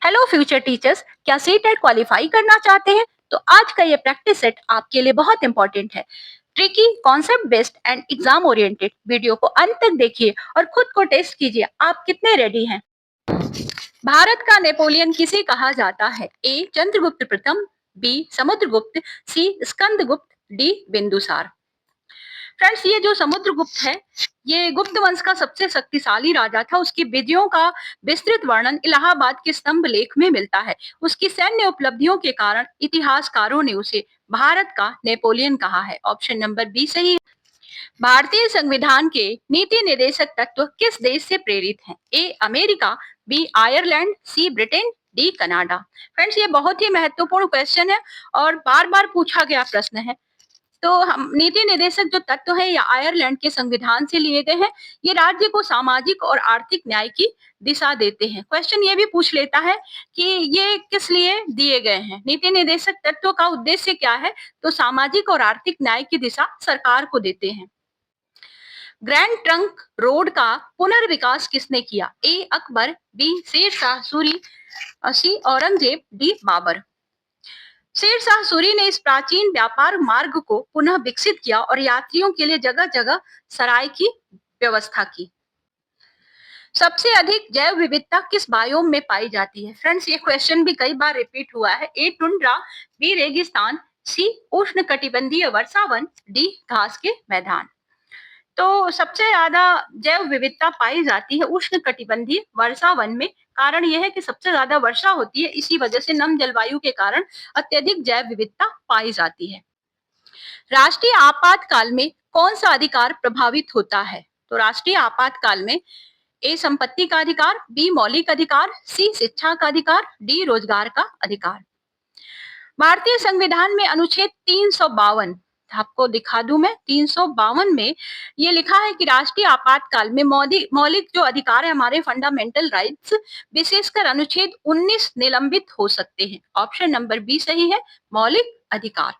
Hello future teachers, क्या CTET qualify करना चाहते हैं? तो आज का ये प्रैक्टिस सेट आपके लिए बहुत इंपॉर्टेंट है। Tricky, concept based and exam oriented video को अंत तक देखिए और खुद को टेस्ट कीजिए आप कितने रेडी हैं। भारत का नेपोलियन किसे कहा जाता है? ए चंद्रगुप्त प्रथम, बी समुद्रगुप्त, सी स्कंदगुप्त, डी बिंदुसार। फ्रेंड्स, ये जो समुद्रगुप्त है, ये गुप्त वंश का सबसे शक्तिशाली राजा था। उसकी विजयों का विस्तृत वर्णन इलाहाबाद के स्तंभ लेख में मिलता है। उसकी सैन्य उपलब्धियों के कारण इतिहासकारों ने उसे भारत का नेपोलियन कहा है। ऑप्शन नंबर बी सही है। भारतीय संविधान के नीति निर्देशक तत्व किस देश से प्रेरित हैं? A America, B Ireland, C Britain, D Canada. Friends, ये बहुत ही महत्वपूर्ण क्वेश्चन है और बार बार पूछा गया प्रश्न है। तो हम नीति निर्देशक जो तत्व है ये आयरलैंड के संविधान से लिए गए हैं। ये राज्य को सामाजिक और आर्थिक न्याय की दिशा देते हैं। क्वेश्चन ये भी पूछ लेता है कि ये किस लिए दिए गए हैं। नीति निर्देशक तत्व का उद्देश्य क्या है? तो सामाजिक और आर्थिक न्याय की दिशा सरकार को देते हैं। ग्रैंड ट्रंक रोड का पुनर्विकास किसने किया? ए अकबर, बी शेर शाह सूरी, सी औरंगजेब, डी बाबर। शेर शाह सूरी ने इस प्राचीन व्यापार मार्ग को पुनः विकसित किया और यात्रियों के लिए जगह जगह सराय की व्यवस्था की। सबसे अधिक जैव विविधता किस बायोम में पाई जाती है? फ्रेंड्स, ये क्वेश्चन भी कई बार रिपीट हुआ है। ए टुंड्रा, बी रेगिस्तान, सी उष्ण कटिबंधीय वर्षावन, डी घास के मैदान। तो सबसे ज्यादा जैव विविधता पाई जाती है उष्ण कटिबंधीय वर्षावन में। कारण यह है कि सबसे ज्यादा वर्षा होती है, इसी वजह से नम जलवायु के कारण अत्यधिक जैव विविधता पाई जाती है। राष्ट्रीय आपातकाल में कौन सा अधिकार प्रभावित होता है? तो राष्ट्रीय आपातकाल में ए संपत्ति का अधिकार, बी मौलिक अधिकार, सी शिक्षा का अधिकार, डी रोजगार का अधिकार। भारतीय संविधान में अनुच्छेद 352, आपको दिखा दूं मैं, 352 में ये लिखा है कि राष्ट्रीय आपातकाल में मौलिक जो अधिकार है हमारे फंडामेंटल राइट्स, विशेषकर अनुच्छेद 19 निलंबित हो सकते हैं। ऑप्शन नंबर बी सही है, मौलिक अधिकार।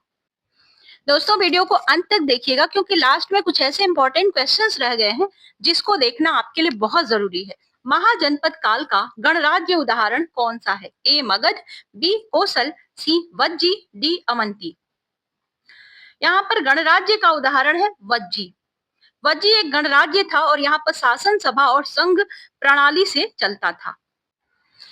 दोस्तों, वीडियो को अंत तक देखिएगा क्योंकि लास्ट में कुछ ऐसे इंपॉर्टेंट क्वेश्चंस रह गए हैं जिसको देखना आपके लिए बहुत जरूरी है। महाजनपद काल का गणराज्य उदाहरण कौन सा है? ए मगध, बी कोसल, सी वज्जी, डी अवंती। यहाँ पर गणराज्य का उदाहरण है वज्जी। वज्जी एक गणराज्य था और यहाँ पर शासन सभा और संघ प्रणाली से चलता था।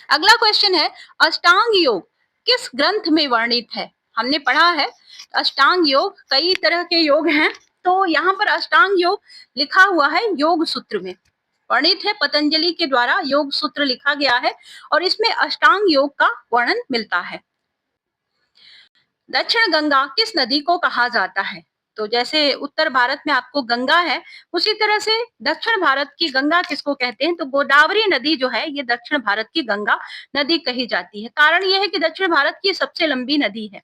अगला क्वेश्चन है, अष्टांग योग किस ग्रंथ में वर्णित है? हमने पढ़ा है अष्टांग योग, कई तरह के योग हैं, तो यहाँ पर अष्टांग योग लिखा हुआ है योग सूत्र में, वर्णित है। पतंजलि के द्वारा योग सूत्र लिखा गया है और इसमें अष्टांग योग का वर्णन मिलता है। दक्षिण गंगा किस नदी को कहा जाता है? तो जैसे उत्तर भारत में आपको गंगा है, उसी तरह से दक्षिण भारत की गंगा किसको कहते हैं? तो गोदावरी नदी जो है ये दक्षिण भारत की गंगा नदी कही जाती है। कारण यह है कि दक्षिण भारत की सबसे लंबी नदी है।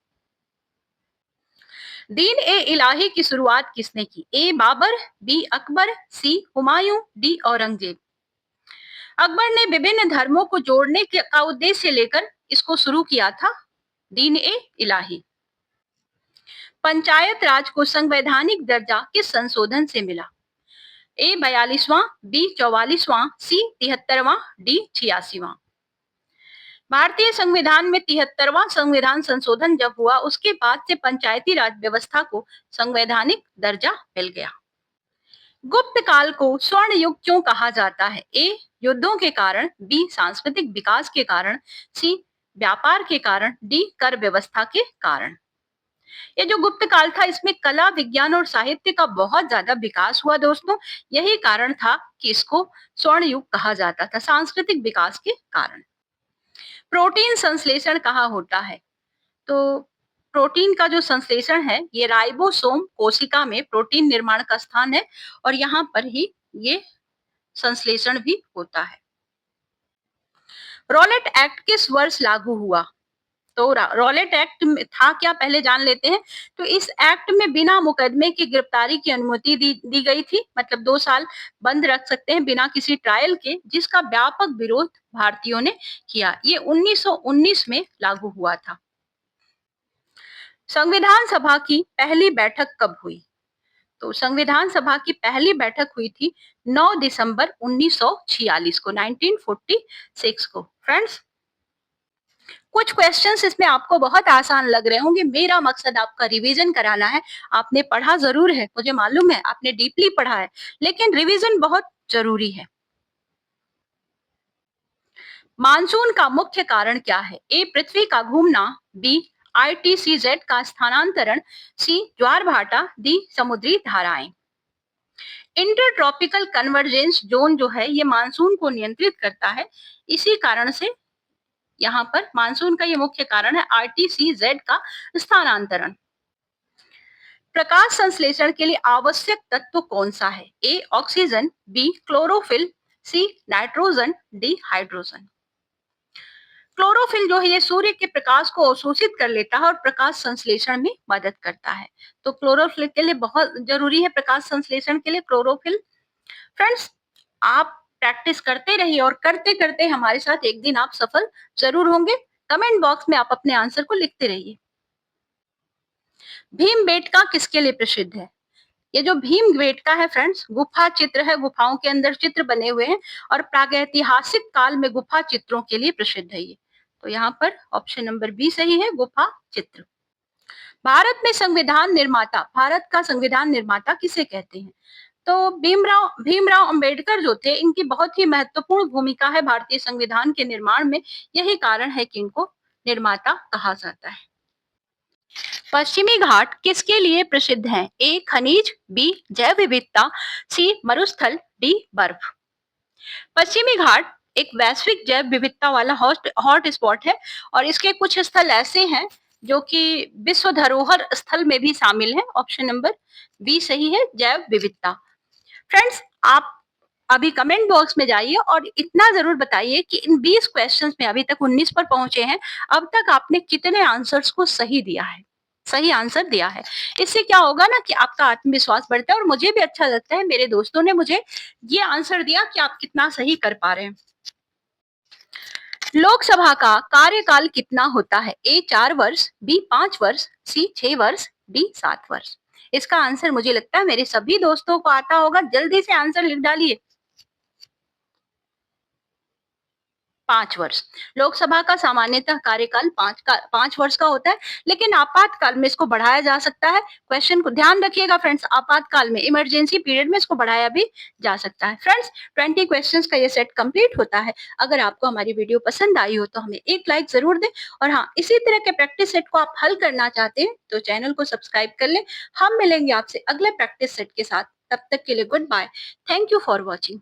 दीन ए इलाही की शुरुआत किसने की? ए बाबर, बी अकबर, सी हुमायूं, डी औरंगजेब। अकबर ने विभिन्न धर्मों को जोड़ने का उद्देश्य लेकर इसको शुरू किया था, दीन ए इलाही। पंचायत राज को संवैधानिक दर्जा किस संशोधन से मिला? ए 42वां, बी 44वां, सी 73वां, डी 86वां। भारतीय संविधान में 73वां संविधान संशोधन जब हुआ उसके बाद से पंचायती राज व्यवस्था को संवैधानिक दर्जा मिल गया। गुप्त काल को स्वर्ण युग क्यों कहा जाता है? ए युद्धों के कारण, बी सांस्कृतिक विकास के कारण, सी व्यापार के कारण, डी कर व्यवस्था के कारण। ये जो गुप्त काल था इसमें कला, विज्ञान और साहित्य का बहुत ज्यादा विकास हुआ दोस्तों। यही कारण था कि इसको स्वर्ण युग कहा जाता था, सांस्कृतिक विकास के कारण। प्रोटीन संश्लेषण कहाँ होता है? तो प्रोटीन का जो संश्लेषण है ये राइबोसोम कोशिका में प्रोटीन निर्माण का स्थान है और यहाँ पर ही ये संश्लेषण भी होता है। रॉलेट एक्ट किस वर्ष लागू हुआ? तो रॉलेट एक्ट में था क्या, पहले जान लेते हैं। तो इस एक्ट में बिना मुकदमे की गिरफ्तारी की अनुमति दी गई थी, मतलब 2 साल बंद रख सकते हैं बिना किसी ट्रायल के, जिसका व्यापक विरोध भारतीयों ने किया। ये 1919 में लागू हुआ था। संविधान सभा की पहली बैठक कब हुई? तो संविधान सभा की पहली बैठक हुई थी 9 दिसंबर 1946 को, 1946 को। फ्रेंड्स, कुछ क्वेश्चंस इसमें आपको बहुत आसान लग रहे होंगे, मेरा मकसद आपका रिवीजन कराना है। आपने पढ़ा ज़रूर है, मुझे मालूम है आपने डीपली पढ़ा है, लेकिन रिवीजन बहुत ज़रूरी है। मानसून का मुख्य कारण क्या है? ए पृथ्वी का घूमना, बी आईटीसीजेड का स्थानांतरण, सी ज्वार भाटा, डी समुद्री धाराएं। इंटर ट्रॉपिकल कन्वर्जेंस जोन जो है ये मानसून को नियंत्रित करता है। इसी कारण से यहाँ पर मानसून का ये मुख्य कारण है आरटीसीजेड का स्थानांतरण। प्रकाश संश्लेषण के लिए आवश्यक तत्व कौन सा है? A oxygen, B chlorophyll, C nitrogen, D hydrogen. Chlorophyll जो है ये सूर्य के प्रकाश को अवशोषित कर लेता है और प्रकाश संश्लेषण में मदद करता है। तो क्लोरोफिल के लिए बहुत जरूरी है, प्रकाश संश्लेषण के लिए क्लोरोफिल। फ्रेंड्स, आप प्रैक्टिस करते रहिए और करते करते हमारे साथ एक दिन आप सफल जरूर होंगे। कमेंट बॉक्स में आप अपने आंसर को लिखते रहिए। भीमबेटका किसके लिए प्रसिद्ध है? ये जो भीमबेटका है फ्रेंड्स, गुफा चित्र है, गुफाओं के अंदर चित्र बने हुए हैं और प्रागैतिहासिक काल में गुफा चित्रों के लिए प्रसिद्ध है ये। तो यहाँ पर ऑप्शन नंबर बी सही है, गुफा चित्र। भारत में संविधान निर्माता, भारत का संविधान निर्माता किसे कहते हैं? तो भीमराव भीमराव अंबेडकर जो थे, इनकी बहुत ही महत्वपूर्ण भूमिका है भारतीय संविधान के निर्माण में। यही कारण है कि इनको निर्माता कहा जाता है। पश्चिमी घाट किसके लिए प्रसिद्ध हैं? ए खनिज, बी जैव विविधता, सी मरुस्थल, डी बर्फ। पश्चिमी घाट एक वैश्विक जैव विविधता वाला हॉट स्पॉट है और इसके कुछ स्थल ऐसे हैं जो कि विश्व धरोहर स्थल में भी शामिल हैं। ऑप्शन नंबर बी सही है, जैव विविधता। फ्रेंड्स, आप अभी कमेंट बॉक्स में जाइए और इतना जरूर बताइए कि इन 20 क्वेश्चंस में अभी तक 19 पर पहुंचे हैं, अब तक आपने कितने आंसर्स को सही दिया है, सही आंसर दिया है। इससे क्या होगा ना कि आपका आत्मविश्वास बढ़ता है और मुझे भी अच्छा लगता है, मेरे दोस्तों ने मुझे ये आंसर दिया कि आप कितना सही कर पा रहे हैं। लोकसभा का कार्यकाल कितना होता है? ए 4 वर्ष, बी 5 वर्ष, सी 6 वर्ष, डी 7 वर्ष। इसका आंसर मुझे लगता है मेरे सभी दोस्तों को आता होगा, जल्दी से आंसर लिख डालिए। 5 वर्ष। लोकसभा का सामान्यतः कार्यकाल 5 वर्ष का होता है, लेकिन आपातकाल में इसको बढ़ाया जा सकता है। क्वेश्चन को ध्यान रखिएगा फ्रेंड्स, आपातकाल में, इमरजेंसी पीरियड में इसको बढ़ाया भी जा सकता है। फ्रेंड्स, 20 क्वेश्चंस का ये सेट कंप्लीट होता है। अगर आपको हमारी वीडियो पसंद आई हो तो हमें एक लाइक जरूर दें और हाँ, इसी तरह के प्रैक्टिस सेट को आप हल करना चाहते हैं तो चैनल को सब्सक्राइब कर लें। हम मिलेंगे आपसे अगले प्रैक्टिस सेट के साथ। तब तक के लिए goodbye. Thank you for watching.